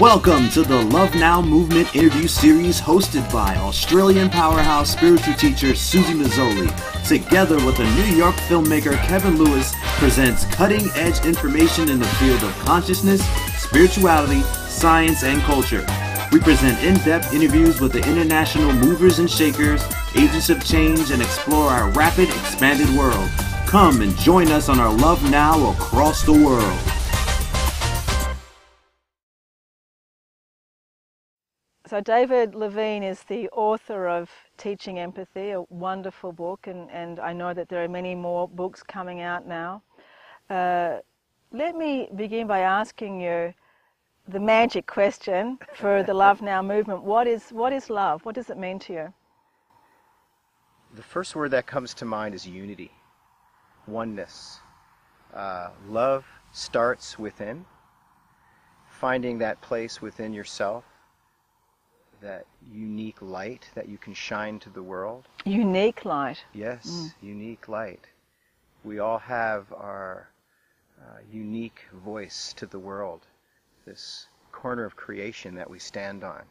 Welcome to the Love Now Movement interview series hosted by Australian powerhouse spiritual teacher Susie Mazzoli. Together with the New York filmmaker Kevin Lewis, presents cutting-edge information in the field of consciousness, spirituality, science, and culture. We present in-depth interviews with the international movers and shakers, agents of change, and explore our rapid, expanded world. Come and join us on our Love Now across the world. So David Levine is the author of Teaching Empathy, a wonderful book, and I know that there are many more books coming out now. Let me begin by asking you the magic question for the Love Now movement. What is love? What does it mean to you? The first word that comes to mind is unity, oneness. Love starts within, finding that place within yourself, that unique light that you can shine to the world. Unique light. Yes, unique light. We all have our unique voice to the world, this corner of creation that we stand on,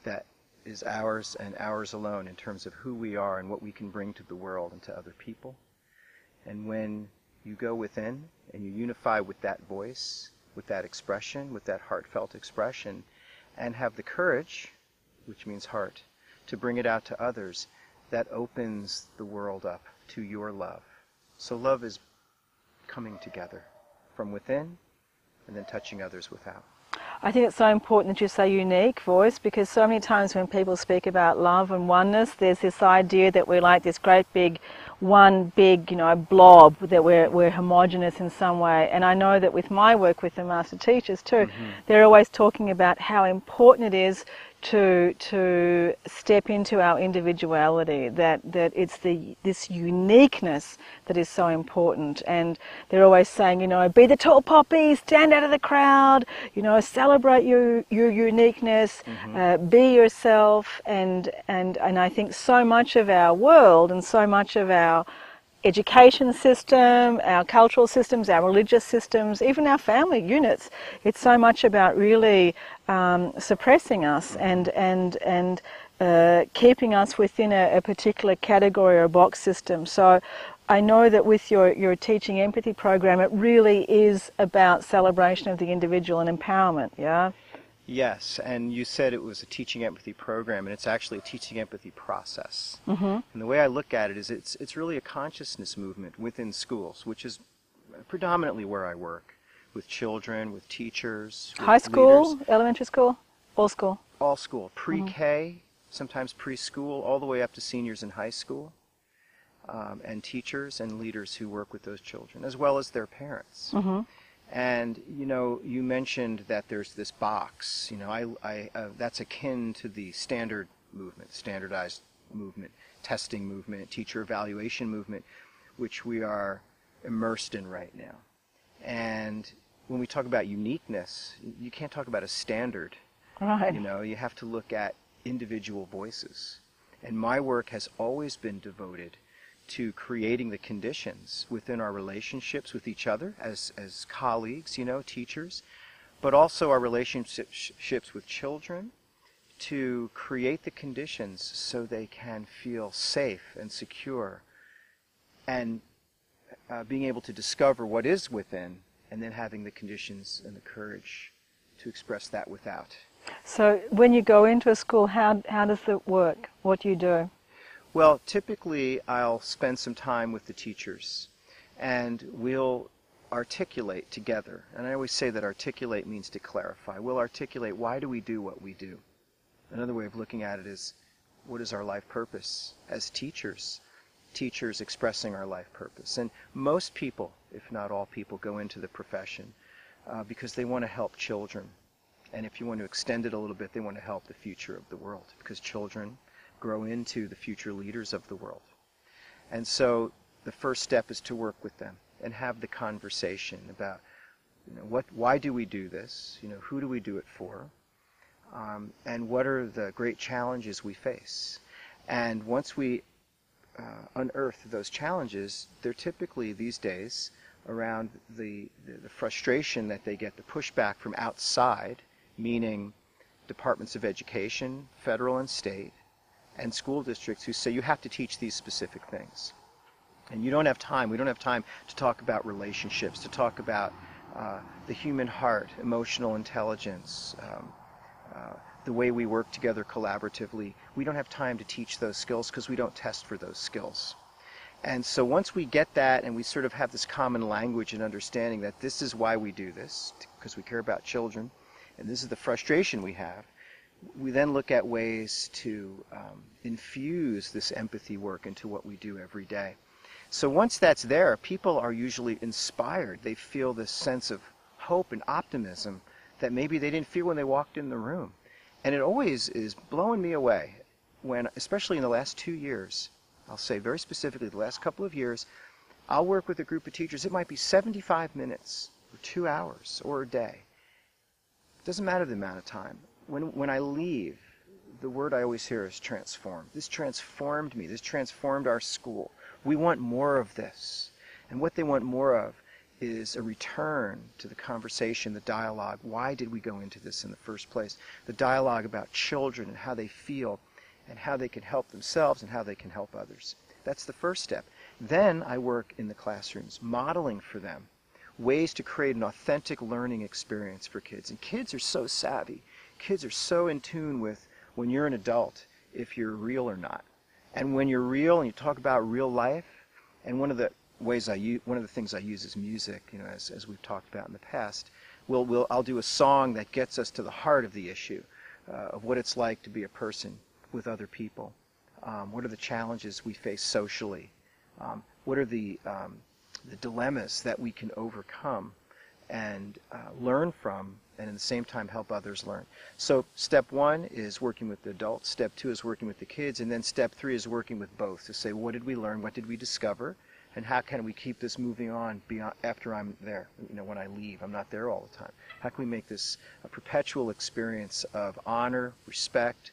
that is ours and ours alone in terms of who we are and what we can bring to the world and to other people. And when you go within and you unify with that voice, with that expression, with that heartfelt expression, and have the courage, which means heart, to bring it out to others, that opens the world up to your love. So love is coming together from within and then touching others without. I think it's so important that you say unique voice, because so many times when people speak about love and oneness, there's this idea that we're like this great big, one big, blob, that we're homogenous in some way. And I know that with my work with the master teachers too, they're always talking about how important it is to step into our individuality, that it's this uniqueness that is so important. And they're always saying, be the tall poppy, stand out of the crowd, celebrate your uniqueness, be yourself. And I think so much of our world and so much of our education system, our cultural systems, our religious systems, even our family units, it's so much about really suppressing us and keeping us within a particular category or box system. So I know that with your Teaching Empathy program, it really is about celebration of the individual and empowerment, yeah? Yes, and you said it was a Teaching Empathy program, and it's actually a Teaching Empathy process. And the way I look at it is it's really a consciousness movement within schools, which is predominantly where I work, with children, with teachers, with high school, leaders. Elementary school, all school? All school, pre-K, sometimes preschool, all the way up to seniors in high school, and teachers and leaders who work with those children, as well as their parents. And, you mentioned that there's this box, that's akin to the standard movement, standardized movement, testing movement, teacher evaluation movement, which we are immersed in right now. And when we talk about uniqueness, you can't talk about a standard. Right. You have to look at individual voices. And my work has always been devoted to creating the conditions within our relationships with each other as colleagues, teachers, but also our relationships with children, to create the conditions so they can feel safe and secure, and being able to discover what is within, and then having the conditions and the courage to express that without. So when you go into a school, how does it work? What do you do? Well, typically I'll spend some time with the teachers, and we'll articulate together. And I always say that articulate means to clarify. We'll articulate, why do we do what we do? Another way of looking at it is, what is our life purpose as teachers? Teachers expressing our life purpose. And most people, if not all people, go into the profession because they want to help children. And if you want to extend it a little bit, they want to help the future of the world, because children grow into the future leaders of the world. And so the first step is to work with them and have the conversation about, why do we do this? Who do we do it for? And what are the great challenges we face? And once we unearth those challenges, they're typically these days around the frustration that they get, the pushback from outside meaning departments of education, federal and state, and school districts who say you have to teach these specific things. And you don't have time, we don't have time to talk about relationships, to talk about the human heart, emotional intelligence, the way we work together collaboratively. We don't have time to teach those skills because we don't test for those skills. And so once we get that and we sort of have this common language and understanding that this is why we do this, because we care about children, and this is the frustration we have, we then look at ways to infuse this empathy work into what we do every day. So once that's there, people are usually inspired. They feel this sense of hope and optimism that maybe they didn't feel when they walked in the room. And it always is blowing me away when, especially in the last 2 years, I'll say very specifically the last couple of years, I'll work with a group of teachers. It might be 75 minutes or 2 hours or a day. It doesn't matter the amount of time. When I leave, the word I always hear is transform. This transformed me. This transformed our school. We want more of this. And what they want more of is a return to the conversation, the dialogue. Why did we go into this in the first place? The dialogue about children and how they feel and how they can help themselves and how they can help others. That's the first step. Then I work in the classrooms, modeling for them ways to create an authentic learning experience for kids. And kids are so savvy. Kids are so in tune with when you're an adult, if you're real or not. And when you're real and you talk about real life, and one of the things I use is music, as we've talked about in the past. I'll do a song that gets us to the heart of the issue of what it's like to be a person with other people. What are the challenges we face socially? What are the dilemmas that we can overcome and learn from, and at the same time help others learn. So step 1 is working with the adults, step 2 is working with the kids, and then step 3 is working with both to say, what did we learn, what did we discover, and how can we keep this moving on beyond after I'm there, when I leave. I'm not there all the time. How can we make this a perpetual experience of honor, respect,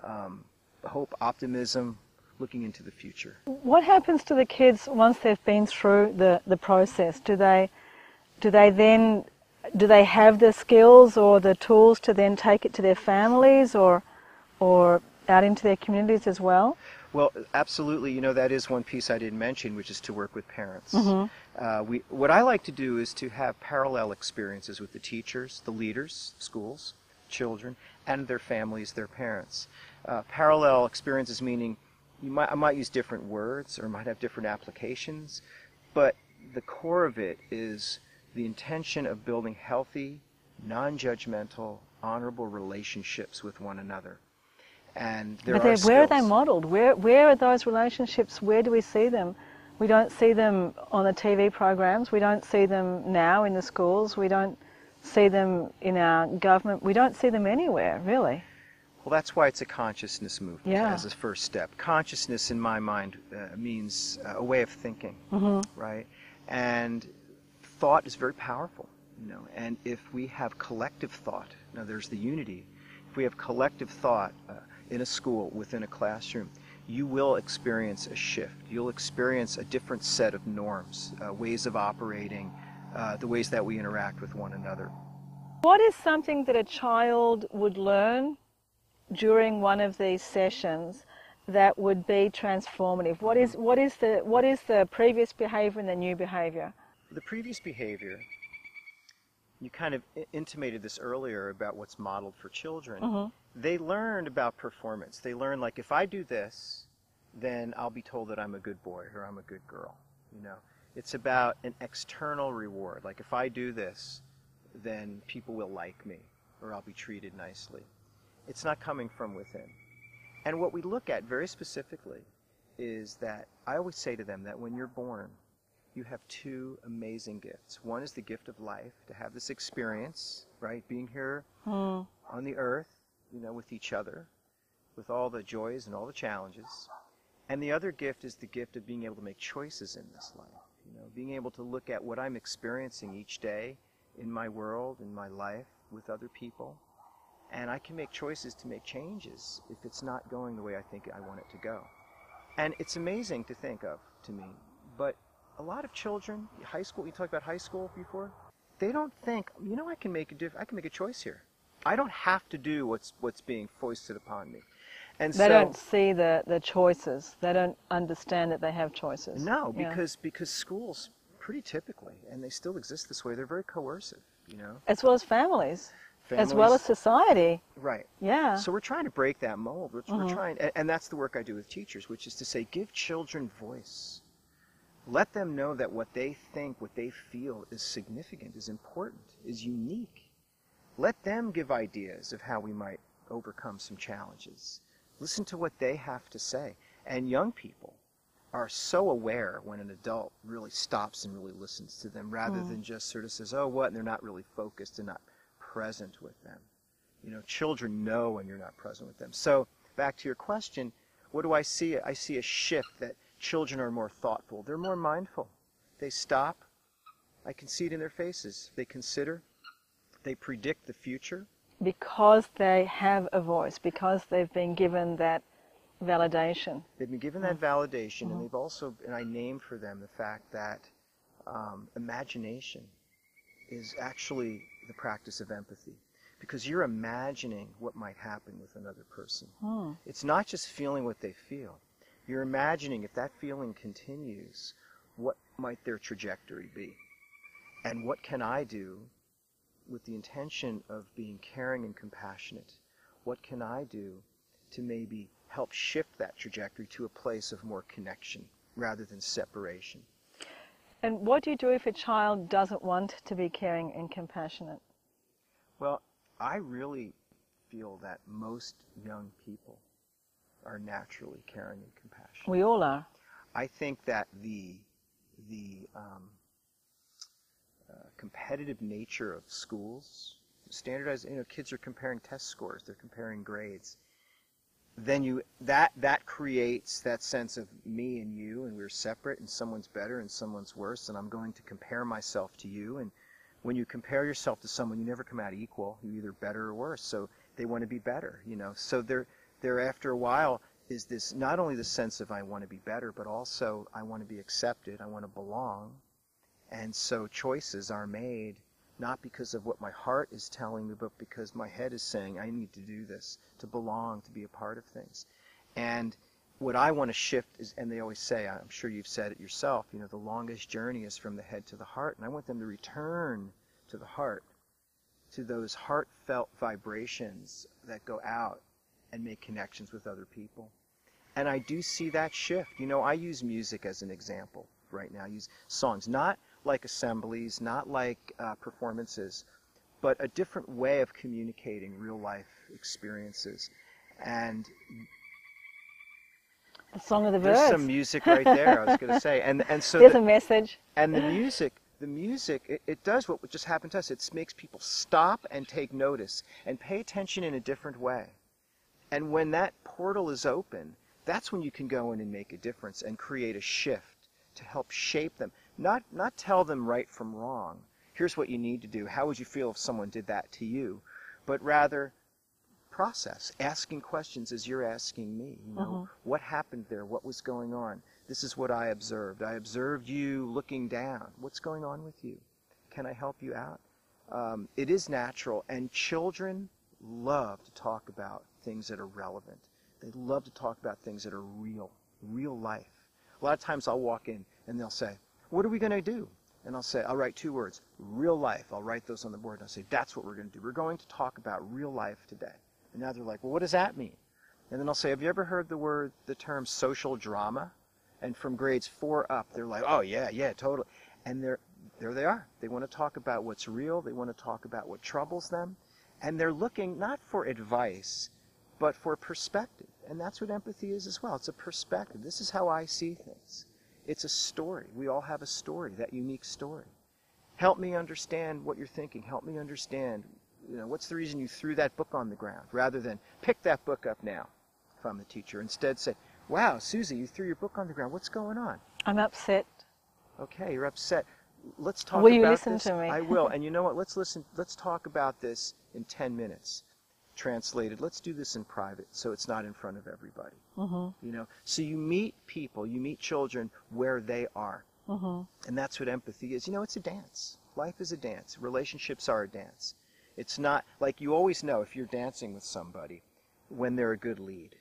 hope, optimism, looking into the future? What happens to the kids once they've been through the process? Do they have the skills or the tools to then take it to their families or out into their communities as well? Well, absolutely. That is one piece I didn't mention, which is to work with parents. Mm-hmm. What I like to do is to have parallel experiences with the teachers, the leaders, schools, children, and their families, their parents. Parallel experiences meaning I might use different words or might have different applications, but the core of it is the intention of building healthy, non-judgmental, honorable relationships with one another. And where are they modeled? Where are those relationships? Where do we see them? We don't see them on the TV programs. We don't see them now in the schools. We don't see them in our government. We don't see them anywhere, really. Well, that's why it's a consciousness movement as a first step. Consciousness, in my mind, means a way of thinking, right? And thought is very powerful, and if we have collective thought, now there's the unity, if we have collective thought in a school, within a classroom, you will experience a shift. You'll experience a different set of norms, ways of operating, the ways that we interact with one another. What is something that a child would learn during one of these sessions that would be transformative? What is the previous behavior and the new behavior? The previous behavior, you kind of intimated this earlier about what's modeled for children. Mm-hmm. They learned about performance. They learned, like, if I do this, then I'll be told that I'm a good boy or I'm a good girl. It's about an external reward. Like, if I do this, then people will like me or I'll be treated nicely. It's not coming from within. And what we look at very specifically is that I always say to them that when you're born, you have 2 amazing gifts. One is the gift of life, to have this experience, right, being here on the earth, with each other, with all the joys and all the challenges. And the other gift is the gift of being able to make choices in this life, being able to look at what I'm experiencing each day in my world, in my life, with other people. And I can make choices to make changes if it's not going the way I think I want it to go. And it's amazing to think of, to me, but a lot of children, high school, you talked about high school before, they don't think, I can make a choice here. I don't have to do what's being foisted upon me. And They so, don't see the choices. They don't understand that they have choices. no, Yeah. because schools, pretty typically, and they still exist this way, they're very coercive, you know. As well as families. As well as society. Right. Yeah. So we're trying to break that mold. We're trying, and that's the work I do with teachers, which is to say, give children voice. Let them know that what they think, what they feel is significant, is important, is unique. Let them give ideas of how we might overcome some challenges. Listen to what they have to say. And young people are so aware when an adult really stops and really listens to them, rather than just sort of says, oh, what, and they're not really focused and not present with them. You know, children know when you're not present with them. So back to your question, what do I see? I see a shift that children are more thoughtful. They're more mindful. They stop. I can see it in their faces. They consider. They predict the future. Because they have a voice, because they've been given that validation. They've been given that validation, and they've also, and I name for them the fact that imagination is actually the practice of empathy, because you're imagining what might happen with another person. It's not just feeling what they feel. You're imagining, if that feeling continues, what might their trajectory be? And what can I do with the intention of being caring and compassionate? What can I do to maybe help shift that trajectory to a place of more connection rather than separation? And what do you do if a child doesn't want to be caring and compassionate? Well, I really feel that most young people are naturally caring and compassionate. We all are. I think that the competitive nature of schools, standardized, kids are comparing test scores, they're comparing grades. Then that creates that sense of me and you, and we're separate, and someone's better and someone's worse, and I'm going to compare myself to you. And when you compare yourself to someone, you never come out equal. You're either better or worse. So they want to be better, So there after a while is this, not only the sense of I want to be better, but also I want to be accepted, I want to belong. And so choices are made not because of what my heart is telling me, but because my head is saying I need to do this, to belong, to be a part of things. And what I want to shift is, and they always say, I'm sure you've said it yourself, the longest journey is from the head to the heart. And I want them to return to the heart, to those heartfelt vibrations that go out and make connections with other people. And I do see that shift. I use music as an example right now. I use songs, not like assemblies, not like performances, but a different way of communicating real life experiences. And the song of the birds. There's some music right there, I was going to say. And so there's a message. And the music, it does what just happened to us. It makes people stop and take notice and pay attention in a different way. And when that portal is open, that's when you can go in and make a difference and create a shift to help shape them. Not tell them right from wrong. Here's what you need to do. How would you feel if someone did that to you? But rather process, asking questions as you're asking me. What happened there? What was going on? This is what I observed. I observed you looking down. What's going on with you? Can I help you out? It is natural, and children love to talk about things that are relevant. They love to talk about things that are real life. A lot of times I'll walk in and they'll say, what are we going to do? And I'll write 2 words, real life. I'll write those on the board and I'll say, that's what we're going to do. We're going to talk about real life today. And now they're like, well, what does that mean? And then I'll say, have you ever heard the term social drama? And from grades 4 up, they're like, oh yeah, totally. And there they are. They want to talk about what's real. They want to talk about what troubles them. And they're looking not for advice, but for perspective. And that's what empathy is as well. It's a perspective. This is how I see things. It's a story. We all have a story, that unique story. Help me understand what you're thinking. Help me understand, what's the reason you threw that book on the ground, rather than pick that book up now, if I'm the teacher. Instead say, wow, Susie, you threw your book on the ground. What's going on? I'm upset. Okay, you're upset. Let's talk Will about you listen this. to me? I will. And you know what? Let's talk about this in 10 minutes. Translated, let's do this in private so it's not in front of everybody. So you meet people, you meet children where they are. And that's what empathy is. It's a dance. Life is a dance. Relationships are a dance. It's not like you always know if you're dancing with somebody when they're a good lead,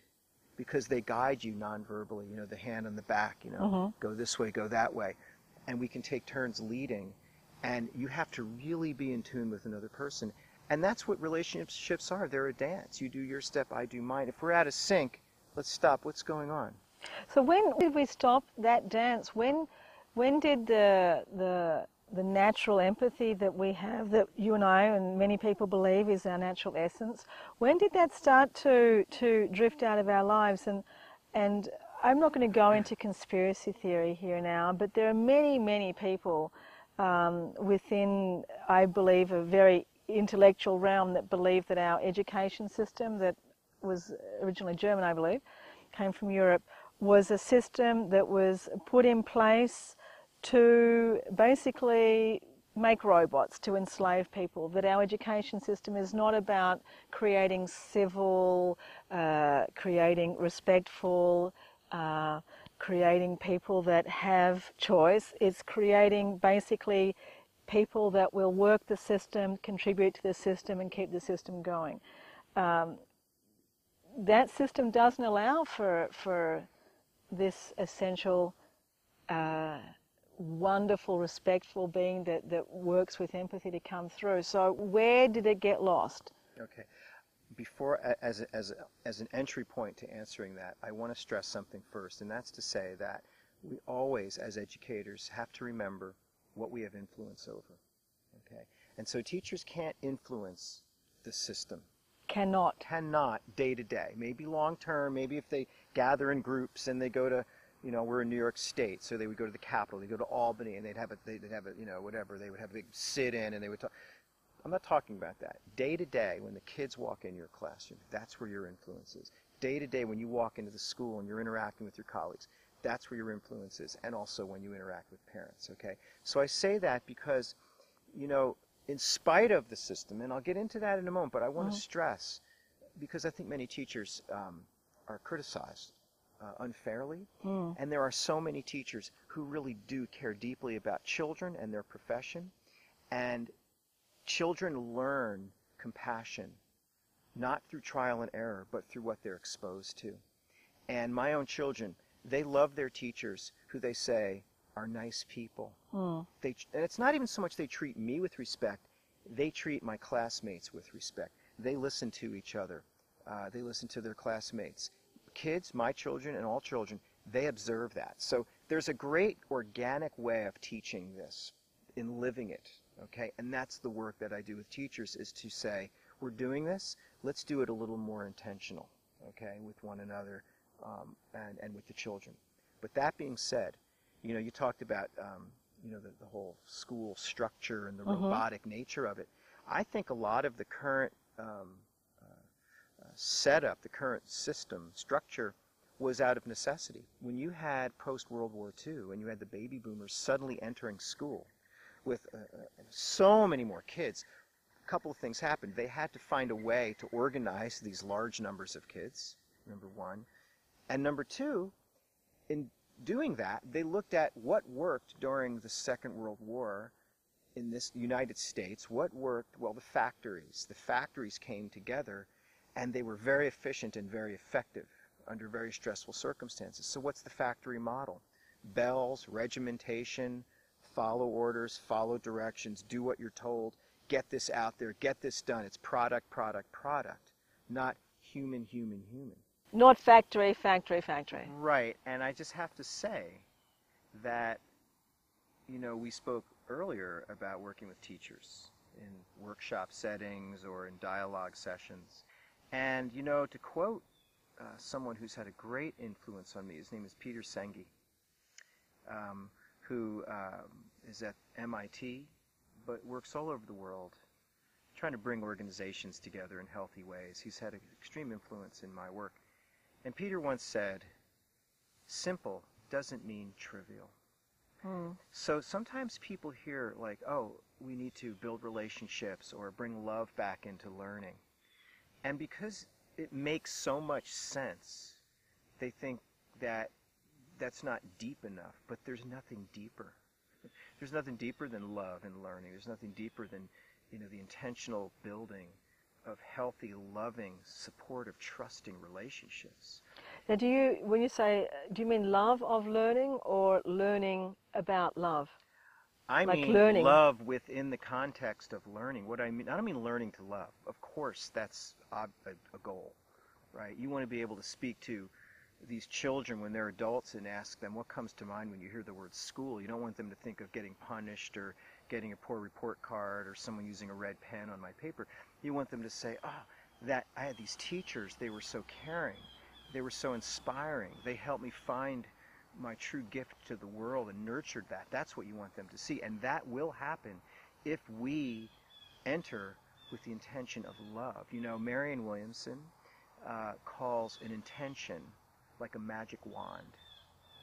because they guide you non-verbally, the hand on the back, go this way, go that way. And we can take turns leading, and you have to really be in tune with another person. And that's what relationships are. They're a dance. You do your step, I do mine. If we're out of sync, let's stop. What's going on? So when did we stop that dance? When did the natural empathy that we have, that you and I and many people believe is our natural essence, when did that start to drift out of our lives? And I'm not going to go into conspiracy theory here now, but there are many people within, I believe, a very intellectual realm that believe that our education system, that was originally German, I believe, came from Europe, was a system that was put in place to basically make robots, to enslave people, that our education system is not about creating civil, creating respectful, creating people that have choice. It's creating basically people that will work the system, contribute to the system, and keep the system going. That system doesn't allow for this essential, wonderful, respectful being that works with empathy to come through. So where did it get lost? Okay. Before, as an entry point to answering that, I want to stress something first, and that's to say that we always, as educators, have to remember what we have influence over. Okay? And so teachers can't influence the system. Cannot day to day. Maybe long term, maybe if they gather in groups and they go to, we're in New York State, so they would go to the Capitol, they go to Albany, and they'd have whatever, they would have a big sit-in, and they would talk. I'm not talking about that. Day to day, when the kids walk in your classroom, that's where your influence is. Day to day, when you walk into the school and you're interacting with your colleagues, that's where your influence is, and also when you interact with parents, okay? So I say that because, in spite of the system, and I'll get into that in a moment, but I want to stress, because I think many teachers are criticized unfairly, and there are so many teachers who really do care deeply about children and their profession, and children learn compassion, not through trial and error, but through what they're exposed to. And my own children, they love their teachers who they say are nice people. And it's not even so much they treat me with respect, they treat my classmates with respect. They listen to each other. They listen to their classmates. Kids, my children and all children, they observe that. So there's a great organic way of teaching this, in living it. Okay, and that's the work that I do with teachers, is to say, we're doing this, let's do it a little more intentional, okay, with one another and with the children. But that being said, you talked about, the whole school structure and the robotic nature of it. I think a lot of the current setup, the current system structure, was out of necessity. When you had post-World War II and you had the baby boomers suddenly entering school, with so many more kids, a couple of things happened. They had to find a way to organize these large numbers of kids, number one. And number two, in doing that, they looked at what worked during the Second World War in this United States. What worked? Well, the factories. The factories came together, and they were very efficient and very effective under very stressful circumstances. So what's the factory model? Bells, regimentation, follow orders, follow directions, do what you're told, get this out there, get this done. It's product, not human. Not factory. Right, and I just have to say that, we spoke earlier about working with teachers in workshop settings or in dialogue sessions. And, to quote someone who's had a great influence on me, his name is Peter Senge, who is at MIT, but works all over the world, trying to bring organizations together in healthy ways. He's had an extreme influence in my work. And Peter once said, simple doesn't mean trivial. So sometimes people hear like, oh, we need to build relationships or bring love back into learning. And because it makes so much sense, they think that that's not deep enough, but there's nothing deeper. There's nothing deeper than love and learning. There's nothing deeper than the intentional building of healthy, loving, supportive, trusting relationships. Now, when you say, do you mean love of learning or learning about love? I like mean learning. Love within the context of learning. What I don't mean learning to love. Of course, that's a goal, right? You want to be able to speak to these children when they're adults and ask them what comes to mind when you hear the word school. You don't want them to think of getting punished or getting a poor report card or someone using a red pen on my paper. You want them to say, that I had these teachers, they were so caring, they were so inspiring, they helped me find my true gift to the world and nurtured that. That's what you want them to see. And that will happen if we enter with the intention of love. Marianne Williamson calls an intention like a magic wand,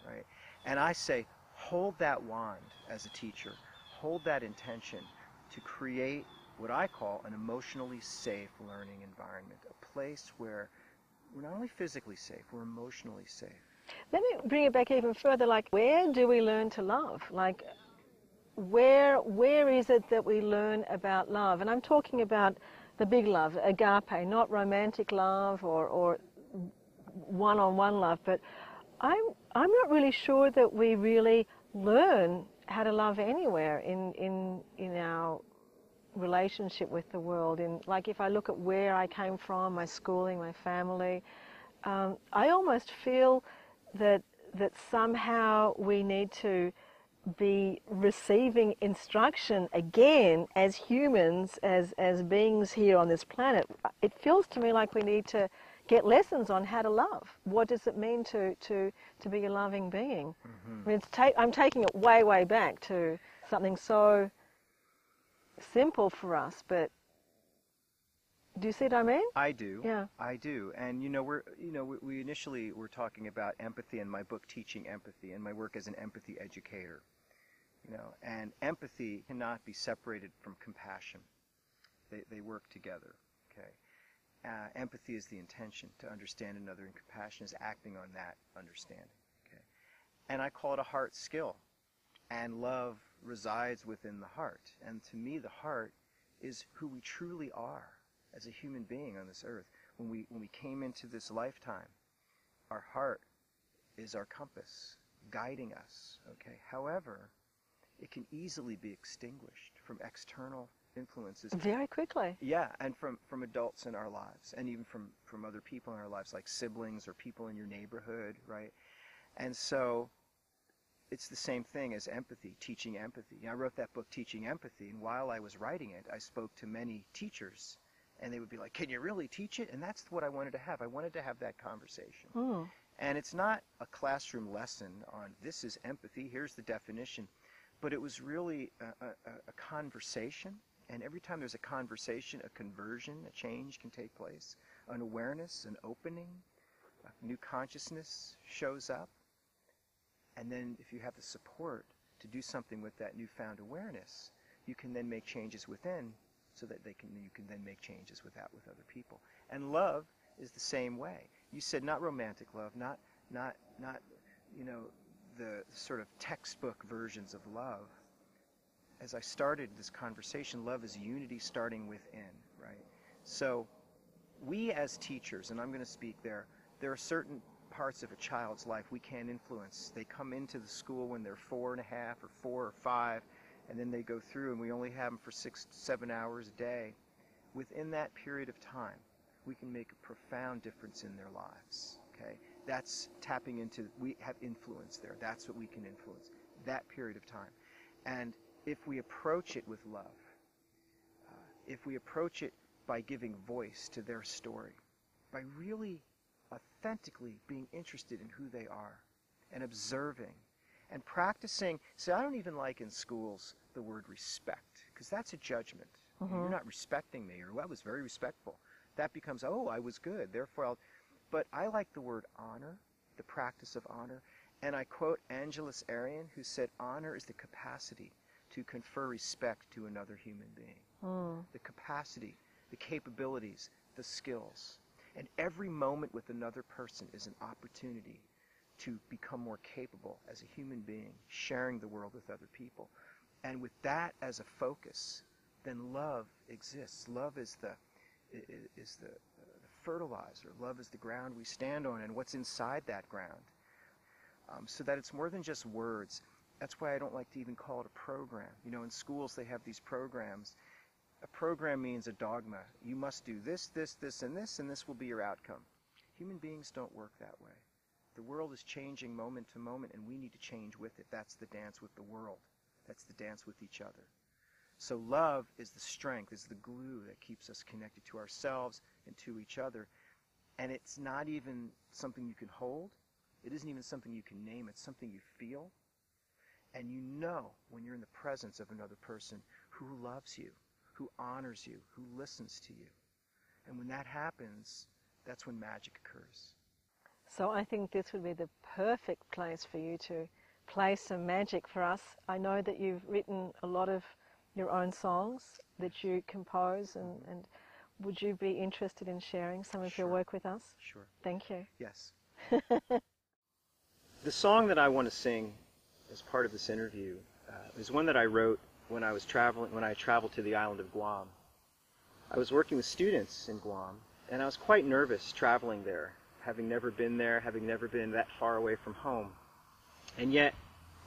right? And I say, hold that wand as a teacher, hold that intention to create what I call an emotionally safe learning environment, a place where we're not only physically safe, we're emotionally safe. Let me bring it back even further, like where do we learn to love? Like where is it that we learn about love? And I'm talking about the big love, agape, not romantic love or one-on-one love, but I'm not really sure that we really learn how to love anywhere in our relationship with the world. Like if I look at where I came from, my schooling, my family, I almost feel that somehow we need to be receiving instruction again as humans, as beings here on this planet. It feels to me like we need to get lessons on how to love. What does it mean to be a loving being? Mm-hmm. I mean, I'm taking it way, way back to something so simple for us, but do you see what I mean? I do. Yeah. I do. And we initially were talking about empathy in my book, Teaching Empathy, and my work as an empathy educator. And empathy cannot be separated from compassion. They work together. Okay. Empathy is the intention to understand another, and compassion is acting on that understanding. Okay. And I call it a heart skill. And love resides within the heart. And to me, the heart is who we truly are as a human being on this earth. When we came into this lifetime, our heart is our compass, guiding us. Okay. However, it can easily be extinguished from external influences. Very quickly. Yeah, and from adults in our lives, and even from other people in our lives, like siblings or people in your neighborhood, right? And so it's the same thing as empathy, teaching empathy. I wrote that book, Teaching Empathy, and while I was writing it, I spoke to many teachers, and they would be like, can you really teach it? And that's what I wanted to have. I wanted to have that conversation. Mm. And it's not a classroom lesson on this is empathy, here's the definition, but it was really a conversation. And every time there's a conversation, a conversion, a change can take place, an awareness, an opening, a new consciousness shows up. And then if you have the support to do something with that newfound awareness, you can then make changes within so that you can then make changes with other people. And love is the same way. You said not romantic love, not the sort of textbook versions of love. As I started this conversation, love is unity starting within, right? So we as teachers, and I'm going to speak there are certain parts of a child's life we can't influence. They come into the school when they're 4.5 or 4 or 5, and then they go through, and we only have them for 6 to 7 hours a day. Within that period of time, we can make a profound difference in their lives, okay? That's tapping into, we have influence there. That's what we can influence, that period of time. And if we approach it with love, if we approach it by giving voice to their story, by really authentically being interested in who they are and observing and practicing. See, I don't even like in schools the word respect, because that's a judgment. Mm-hmm. You're not respecting me, or well, I was very respectful. That becomes, oh, I was good, therefore But I like the word honor, the practice of honor. And I quote Angeles Arian, who said, honor is the capacity to confer respect to another human being. Mm. The capacity, the capabilities, the skills. And every moment with another person is an opportunity to become more capable as a human being, sharing the world with other people. And with that as a focus, then love exists. Love is the fertilizer. Love is the ground we stand on and what's inside that ground. So that it's more than just words. That's why I don't like to even call it a program. You know, in schools they have these programs. A program means a dogma. You must do this, this, and this will be your outcome. Human beings don't work that way. The world is changing moment to moment, and we need to change with it. That's the dance with the world. That's the dance with each other. So love is the strength, is the glue that keeps us connected to ourselves and to each other. And it's not even something you can hold. It isn't even something you can name. It's something you feel. And you know when you're in the presence of another person who loves you, who honors you, who listens to you. And when that happens, that's when magic occurs. So I think this would be the perfect place for you to play some magic for us. I know that you've written a lot of your own songs that you compose, and would you be interested in sharing some of your work with us? Sure. Thank you. Yes. The song that I want to sing as part of this interview is one that I wrote when I traveled to the island of Guam. I was working with students in Guam, and I was quite nervous traveling there, having never been there, having never been that far away from home. And yet,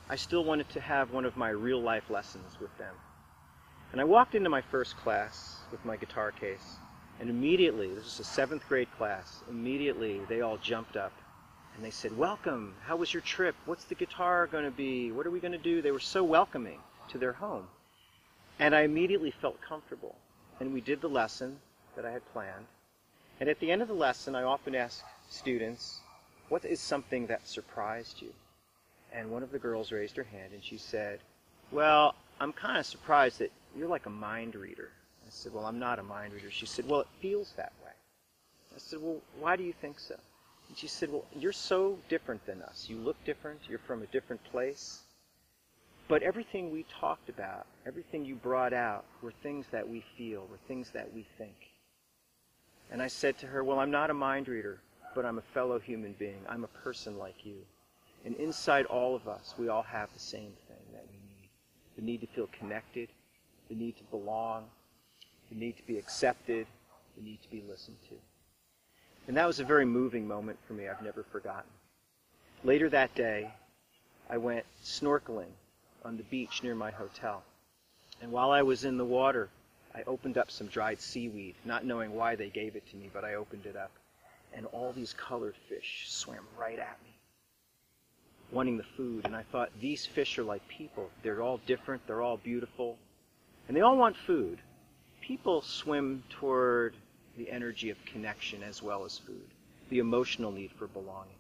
I still wanted to have one of my real-life lessons with them. And I walked into my first class with my guitar case, and immediately, this was a 7th grade class, immediately they all jumped up. And they said, "Welcome, how was your trip? What's the guitar going to be? What are we going to do?" They were so welcoming to their home. And I immediately felt comfortable. And we did the lesson that I had planned. And at the end of the lesson, I often ask students, what is something that surprised you? And one of the girls raised her hand and she said, "Well, I'm kind of surprised that you're like a mind reader." I said, "Well, I'm not a mind reader." She said, "Well, it feels that way." I said, "Well, why do you think so?" And she said, "Well, you're so different than us. You look different. You're from a different place. But everything we talked about, everything you brought out, were things that we feel, were things that we think." And I said to her, "Well, I'm not a mind reader, but I'm a fellow human being. I'm a person like you. And inside all of us, we all have the same thing that we need. The need to feel connected, the need to belong, the need to be accepted, the need to be listened to." And that was a very moving moment for me. I've never forgotten. Later that day, I went snorkeling on the beach near my hotel. And while I was in the water, I opened up some dried seaweed, not knowing why they gave it to me, but I opened it up. And all these colored fish swam right at me, wanting the food. And I thought, these fish are like people. They're all different. They're all beautiful. And they all want food. People swim toward the energy of connection as well as food, the emotional need for belonging.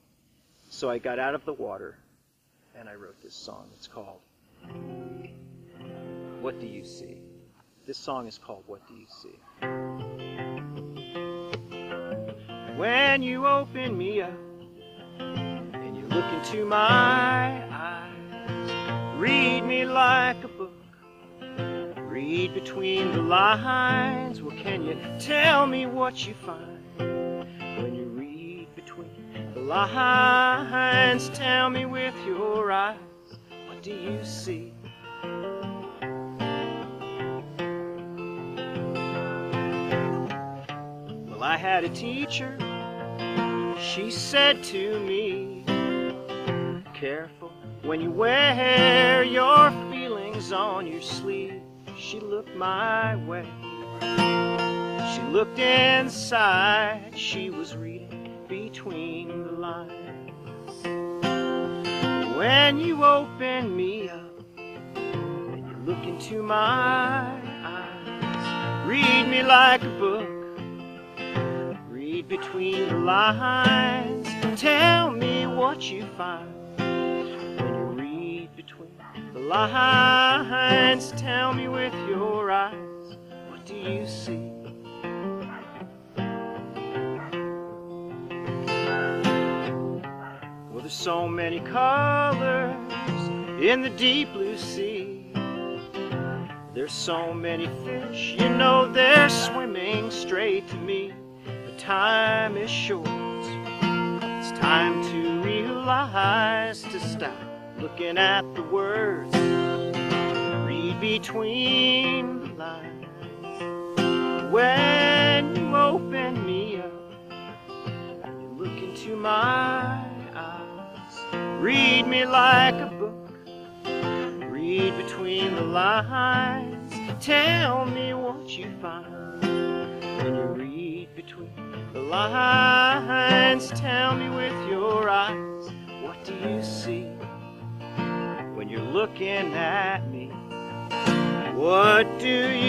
So I got out of the water and I wrote this song. It's called "What Do You See?" This song is called "What Do You See?" When you open me up and you look into my eyes, read me like a book, read between the lines. Well, can you tell me what you find when you read between the lines? Tell me with your eyes, what do you see? Well, I had a teacher, she said to me, "Careful when you wear your feelings on your sleeve." She looked my way, she looked inside, she was reading between the lines. When you open me up and you look into my eyes, read me like a book, read between the lines. Tell me what you find when you read between the lines. Tell me with your eyes, what do you see? Well, there's so many colors in the deep blue sea. There's so many fish, you know they're swimming straight to me. But time is short, it's time to realize, to stop looking at the words, read between the lines. when you open me up, you look into my eyes, read me like a book, read between the lines, tell me what you find when you read between the lines, tell me with your eyes, what do you see when you're looking at me? What do you